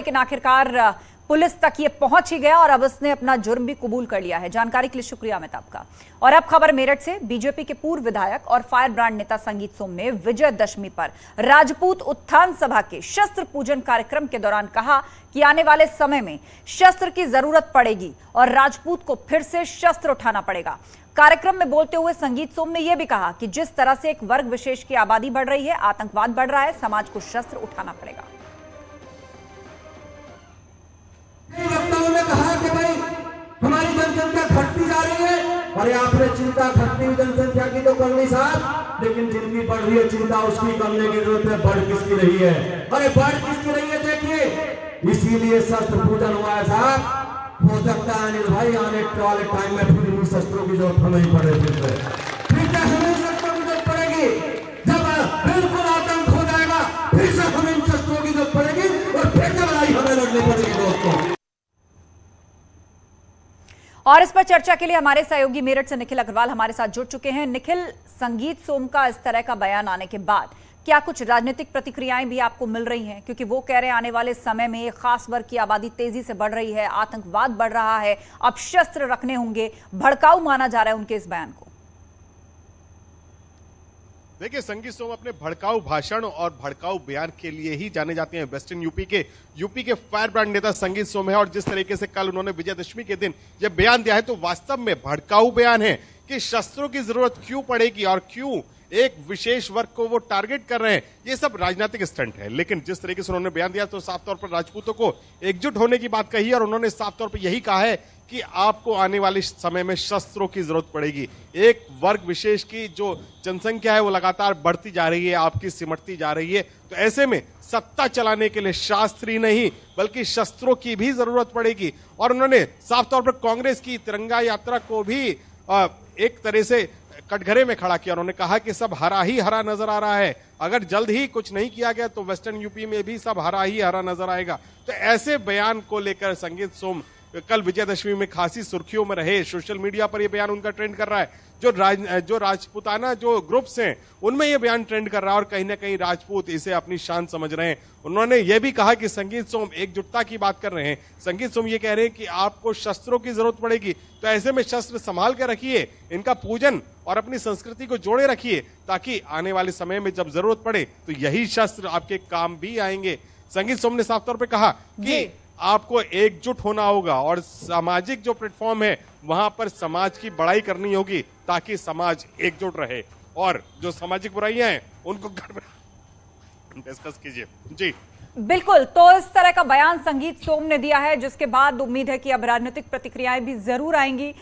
लेकिन आखिरकार पुलिस तक ये पहुंच ही गया और अब उसने अपना जुर्म भी कबूल कर लिया है। जानकारी के लिए शुक्रिया अमित आपका। और अब खबर मेरठ से। बीजेपी के पूर्व विधायक और फायर ब्रांड नेता संगीत सोम ने विजयदशमी पर राजपूत उत्थान सभा के शस्त्र पूजन कार्यक्रम के दौरान कहा कि आने वाले समय में शस्त्र की जरूरत पड़ेगी और राजपूत को फिर से शस्त्र उठाना पड़ेगा। कार्यक्रम में बोलते हुए संगीत सोम ने यह भी कहा कि जिस तरह से एक वर्ग विशेष की आबादी बढ़ रही है, आतंकवाद बढ़ रहा है, समाज को शस्त्र उठाना पड़ेगा। वक्ताओं ने कहा कि भाई हमारी जनसंख्या घटती जा रही है और आपने चिंता घटती हुई जनसंख्या की तो करनी साहब, लेकिन जिनकी बढ़ रही है चिंता उसकी करने की जरूरत है। बढ़ किसकी रही है? अरे बढ़ किसकी रही है देखिए, इसीलिए शस्त्र पूजन हुआ है साहब। हो सकता है अनिल भाई आने वाले टाइम में फिर इन शस्त्रों की जरूरत हमें पड़े, फिर से हमें शस्त्रों की जरूरत पड़ेगी। जब बिल्कुल आतंक हो जाएगा फिर से हमें इन शस्त्रों की जरूरत पड़ेगी और फिर से लड़ाई हमें लड़नी पड़ेगी दोस्तों। और इस पर चर्चा के लिए हमारे सहयोगी मेरठ से निखिल अग्रवाल हमारे साथ जुड़ चुके हैं। निखिल, संगीत सोम का इस तरह का बयान आने के बाद क्या कुछ राजनीतिक प्रतिक्रियाएं भी आपको मिल रही हैं? क्योंकि वो कह रहे हैं आने वाले समय में एक खास वर्ग की आबादी तेजी से बढ़ रही है, आतंकवाद बढ़ रहा है, अब शस्त्र रखने होंगे। भड़काऊ माना जा रहा है उनके इस बयान को। देखिए, संगीत सोम अपने भड़काऊ भाषण और भड़काऊ बयान के लिए ही जाने जाते हैं। वेस्टर्न यूपी के फायर ब्रांड नेता संगीत सोम है और जिस तरीके से कल उन्होंने विजयदशमी के दिन यह बयान दिया है तो वास्तव में भड़काऊ बयान है कि शस्त्रों की जरूरत क्यों पड़ेगी और क्यों एक विशेष वर्ग को वो टारगेट कर रहे हैं। ये सब राजनीतिक स्टंट है। लेकिन जिस तरीके से उन्होंने बयान दिया तो साफ तौर पर राजपूतों को एकजुट होने की बात कही और उन्होंने साफ तौर पर यही कहा है कि आपको आने वाले समय में शस्त्रों की जरूरत पड़ेगी। एक वर्ग विशेष की जो जनसंख्या है वो लगातार बढ़ती जा रही है, आपकी सिमटती जा रही है। तो ऐसे में सत्ता चलाने के लिए शास्त्र ही नहीं बल्कि शस्त्रों की भी जरूरत पड़ेगी। और उन्होंने साफ तौर पर कांग्रेस की तिरंगा यात्रा को भी एक तरह से कटघरे में खड़ा किया। उन्होंने कहा कि सब हरा ही हरा नजर आ रहा है, अगर जल्द ही कुछ नहीं किया गया तो वेस्टर्न यूपी में भी सब हरा ही हरा नजर आएगा। तो ऐसे बयान को लेकर संगीत सोम कल विजयदशमी में खासी सुर्खियों में रहे। सोशल मीडिया पर यह बयान उनका ट्रेंड कर रहा है। जो राजपूताना जो ग्रुप्स हैं उनमें यह बयान ट्रेंड कर रहा है और कहीं ना कहीं राजपूत इसे अपनी शान समझ रहे हैं। उन्होंने यह भी कहा कि संगीत सोम एकजुटता की बात कर रहे हैं। संगीत सोम ये कह रहे हैं कि आपको शस्त्रों की जरूरत पड़ेगी, तो ऐसे में शस्त्र संभाल के रखिए, इनका पूजन और अपनी संस्कृति को जोड़े रखिए ताकि आने वाले समय में जब जरूरत पड़े तो यही शस्त्र आपके काम भी आएंगे। संगीत सोम ने साफ तौर पर कहा कि आपको एकजुट होना होगा और सामाजिक जो प्लेटफॉर्म है वहां पर समाज की बड़ाई करनी होगी ताकि समाज एकजुट रहे और जो सामाजिक बुराइयां हैं उनको घर में डिस्कस कीजिए। जी बिल्कुल, तो इस तरह का बयान संगीत सोम ने दिया है जिसके बाद उम्मीद है कि अब राजनीतिक प्रतिक्रियाएं भी जरूर आएंगी।